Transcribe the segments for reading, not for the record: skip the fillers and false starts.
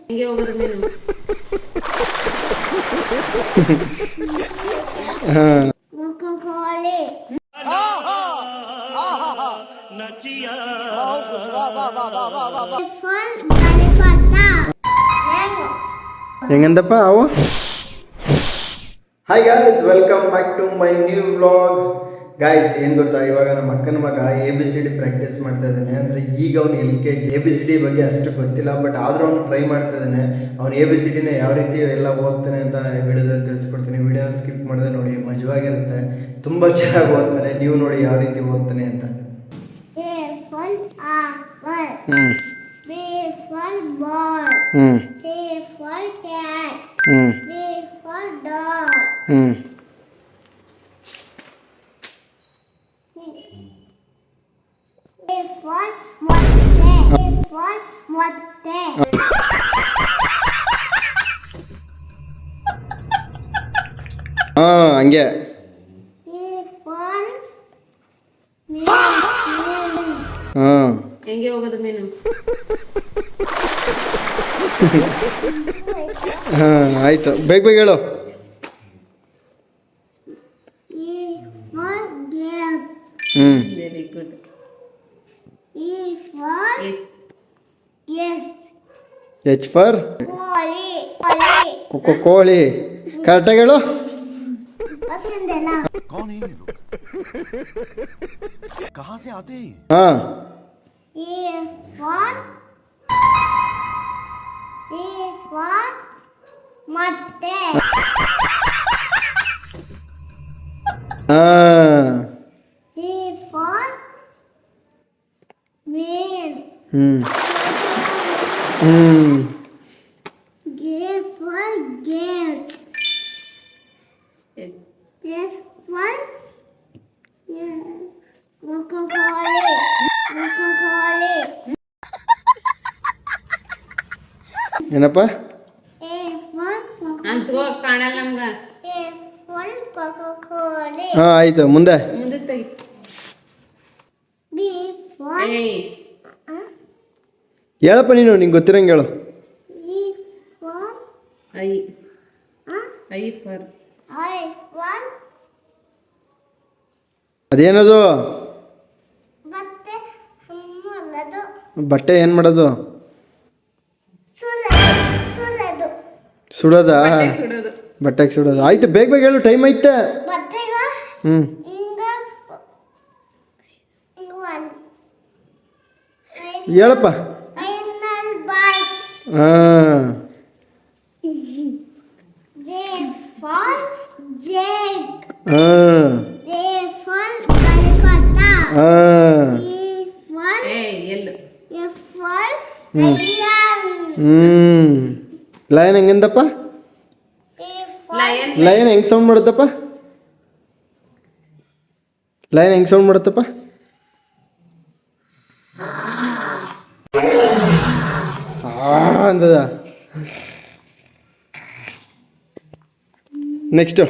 ಹಿಂಗೆ ಹೋಗೋದು ನೀನು. ಹೆಂಗಂದಪ್ಪ ಅವು. Hi guys, welcome back to my new vlog. Guys, ಏನು ಗೊತ್ತಾ, ಇವಾಗ ನಮ್ಮ ಅಕ್ಕನ ಮಗ ABCD ಪ್ರಾಕ್ಟೀಸ್ ಮಾಡ್ತಾ ಇದ್ದಾನೆ. ಅಂದರೆ ಈಗ ಅವ್ನು LKG. ABCD ಬಗ್ಗೆ ಅಷ್ಟು ಗೊತ್ತಿಲ್ಲ, ಬಟ್ ಆದರೂ ಅವ್ನು ಟ್ರೈ ಮಾಡ್ತಾ ಇದ್ದಾನೆ. ಅವ್ನು ABCDನ ಯಾವ ರೀತಿ ಎಲ್ಲ ಓದ್ತಾನೆ ಅಂತ ವಿಡಿಯೋದಲ್ಲಿ ತಿಳಿಸ್ಕೊಡ್ತೀನಿ. ವಿಡಿಯೋನ ಸ್ಕಿಪ್ ಮಾಡಿದೆ ನೋಡಿ, ಮಜವಾಗಿರುತ್ತೆ. ತುಂಬ ಚೆನ್ನಾಗಿ ಓದ್ತಾನೆ. ನೀವು ನೋಡಿ ಯಾವ ರೀತಿ ಓದ್ತಾನೆ ಅಂತ. ಹಂಗೆ ಹೆಂಗೆ ಹೋಗೋದು ನೀನು. ಆಯ್ತು, ಬೇಗ ಹೇಳು. Very good. H ಫಾರ್ ಕೋಳಿ. ಕರೆಕ್ಟಾಗಿ ಹೇಳು. कौन है ये लोग? कहाँ से आते हैं? हाँ. ಮತ್ತೆ ಏನಪ್ಪ ಅಂತ ಹೋಗಿ ಕಾಣಲ್ಲ ನಮ್ಗ. ಹಾಂ ಆಯ್ತು, ಮುಂದೆ ತೆಗಿ. ಹೇಳಪ್ಪ ನೀನು, ನಿಂಗೆ ಗೊತ್ತಿರಂಗೆ ಹೇಳು. ಐ ಫಾರ್ ಅದೇನದು? ಬಟ್ಟೆ ಏನು ಮಾಡೋದು? ಸುಡೋದಾ? ಬಟ್ಟೆಗೆ ಸುಡೋದು. ಆಯ್ತು, ಬೇಗ ಬೇಗ ಹೇಳು, ಟೈಮ್ ಐತೆ. ಹೇಳಪ್ಪ. ಹಾಂ. ಲಯನ್ ಹೆಂಗಂದಪ್ಪ? ಲಯನ್ ಹೆಂಗ್ ಸೌಂಡ್ ಮಾಡುತ್ತಪ್ಪ? ಲಯನ್ ಹೆಂಗ್ ಸೌಂಡ್ ಮಾಡುತ್ತಪ್ಪ? ಅಂತದ. ನೆಕ್ಸ್ಟ್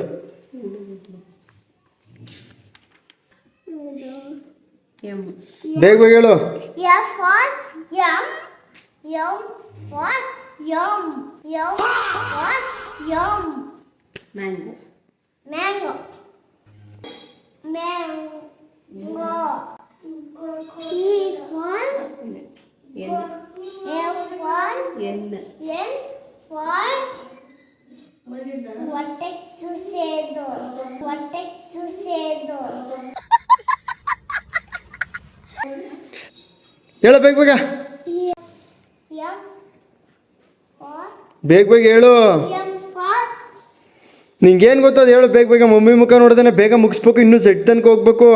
ಬೇಗ ಬೇಗ ಹೇಳು. ಮ್ಯಾಂಗೋ. ಹೇಳ ಬೇಗ ಬೇಗ, ಬೇಗ ಬೇಗ ಹೇಳು. ನಿಂಗೇನು ಗೊತ್ತದ ಹೇಳು ಬೇಗ ಬೇಗ. ಮಮ್ಮಿ ಮುಖ ನೋಡ್ದೇನೆ ಬೇಗ ಮುಗಿಸ್ಬೇಕು, ಇನ್ನೂ ಸೆಟ್ ತನಕ ಹೋಗ್ಬೇಕು.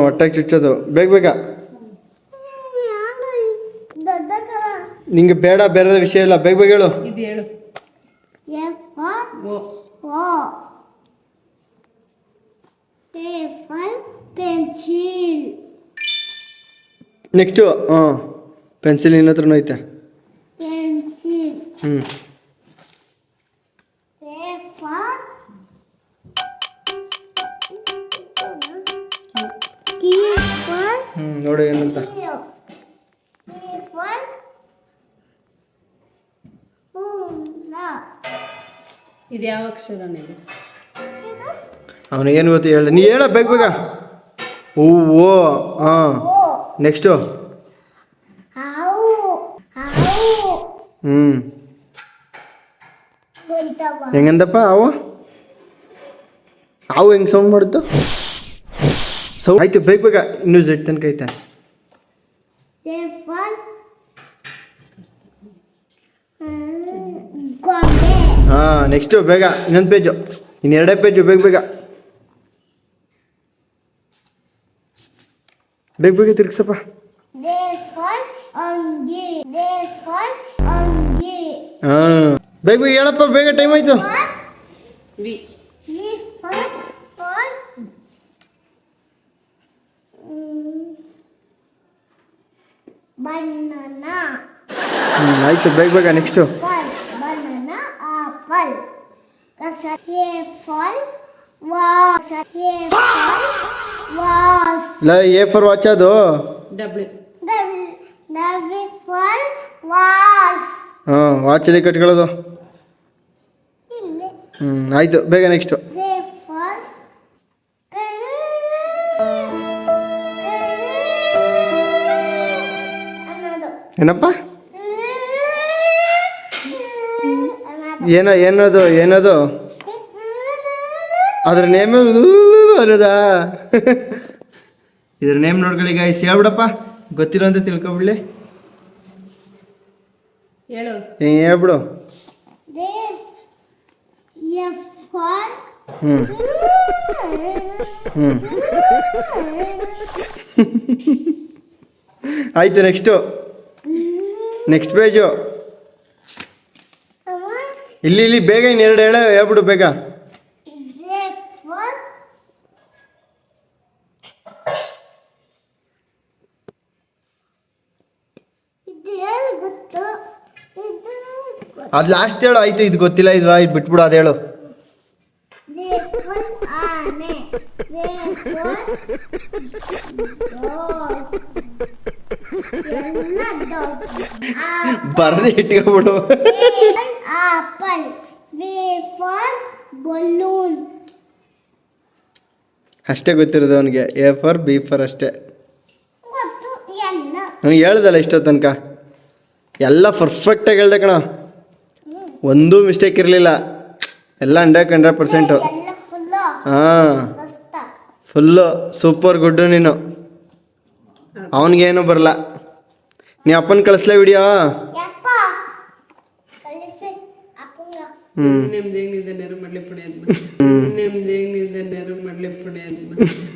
ಹೊಟ್ಟೆಗೆ ಚುಚ್ಚೋದು. ಬೇಗ ಬೇಗ. ನಿಂಗೆ ಬೇಡ, ಬೇರೆ ವಿಷಯ ಇಲ್ಲ, ಬೇಗ ಬೇಗ ಹೇಳು. ಓ ಪೆನ್ಸಿಲ್ ನೆಕ್ಸ್ಟು ಹಾಂ ಪೆನ್ಸಿಲ್ ನಿನ್ನ ಹತ್ರನೂ ಐತೆ ಪೆನ್ಸಿಲ್ ಹ್ಞೂ ನೋಡು ಏನಂತ ಇದು ಯಾವ ಅಕ್ಷರ ನೀವು ಅವನಿಗೇನು ಗೊತ್ತು ಹೇಳ ನೀ ಹೇಳ ಬೇಗ ಬೇಗ ಹೂವು ಹಾಂ ನೆಕ್ಸ್ಟು ಹ್ಞೂ ಹೆಂಗಂದಪ್ಪ ಹಾವು ಹೆಂಗೆ ಸೌಂಡ್ ಮಾಡುತ್ತೋ ಆಯ್ತು ಬೇಗ ಬೇಗ ಇನ್ನೂ ಜೆಡ್ ತನಕ ಐತೆ ಹಾಂ ನೆಕ್ಸ್ಟು ಬೇಗ ಇನ್ನೊಂದು ಪೇಜು ಇನ್ನೆರಡೇ ಪೇಜು ಬೇಗ ಬೇಗ ಬೇಗ ಬೇಗ ತಿರ್ಗಿಸಪ್ಪ ಹಾಂ ಬೇಗ ಬೇಗ ಹೇಳಪ್ಪ ಬೇಗ ಟೈಮ್ ಆಯಿತು ವಿ banana ಆಯಿತು ಬೇಗ ಬೇಗ next banana apple apple was ಇಲ್ಲ ಎ ಫಾರ್ ವಾಚ್ ಅದು ಡಬ್ಲ್ಯೂ the fall was ಹಾಂ ವಾಚಲ್ಲಿ ಕಟ್ಕೊಳ್ಳೋದು ಇಲ್ಲಿ ಆಯಿತು ಬೇಗ ನೆಕ್ಸ್ಟು the fall ಅನ್ನೋದು ಏನಪ್ಪ ಅನ್ನೋದು ಏನದು ಅದ್ರ ನೇಮ್ ಅನ್ನೋದಾ ಇದ್ರ ನೇಮ್ ನೋಡ್ಕೊಳ್ಳಿ ಗಾಯ್ಸ್ ಹೇಳ್ಬಿಡಪ್ಪ ಗೊತ್ತಿರೋ ಅಂತ ತಿಳ್ಕೊಬಿಡ್ಲಿ ಹೇಳು ಹೇಳ್ಬಿಡು fall ಹ್ಞೂ ಹ್ಞೂ ಆಯಿತು ನೆಕ್ಸ್ಟ್ ಪೇಜು ಇಲ್ಲಿ ಬೇಗ ಇನ್ನೆರಡು ಹೇಳ್ಬಿಡು ಬೇಗ ಅದು ಲಾಸ್ಟ್ ಹೇಳು ಆಯಿತು ಇದು ಗೊತ್ತಿಲ್ಲ ಇದು ಬಿಟ್ಬಿಡು ಅದು ಹೇಳು ಆನೆ ಬರದೇ ಇಟ್ಕೊಬಿಡು ಆಪಲ್ ಫಾರ್ ಬಲೂನ್ ಅಷ್ಟೇ ಗೊತ್ತಿರೋದು ಅವನಿಗೆ ಎ ಫಾರ್ ಬಿ ಫಾರ್ ಅಷ್ಟೇ ಮತ್ತು ಎಲ್ಲ ನನಗೆ ಹೇಳ್ದಲ್ಲ ಇಷ್ಟೋ ತನಕ ಎಲ್ಲ ಪರ್ಫೆಕ್ಟಾಗಿ ಹೇಳ್ದೆ ಕಣ ಒಂದೂ ಮಿಸ್ಟೇಕ್ ಇರಲಿಲ್ಲ ಎಲ್ಲ 100% ಎಲ್ಲ ಫುಲ್ಲು ಹಾಂ ಸಸ್ತ ಫುಲ್ಲು ಸೂಪರ್ ಗುಡ್ಡು ನೀನು ಅವನಿಗೇನು ಬರಲ್ಲ ನೀ ಅಪ್ಪನ ಕಳಿಸ್ಲೇ ವಿಡಿಯೋ ಯಪ್ಪ ಕಳಿಸಿ ಅಪ್ಪಂಗ ನಿಮ್ದು ಹೆಂಗಿದೆ ನೆರು ಮಾಡ್ಲಿ ಪುಡಿ ಅಂತ ನಿಮ್ದು ಹೆಂಗಿದೆ ನೆರು ಮಾಡ್ಲಿ ಪುಡಿ ಅಂತ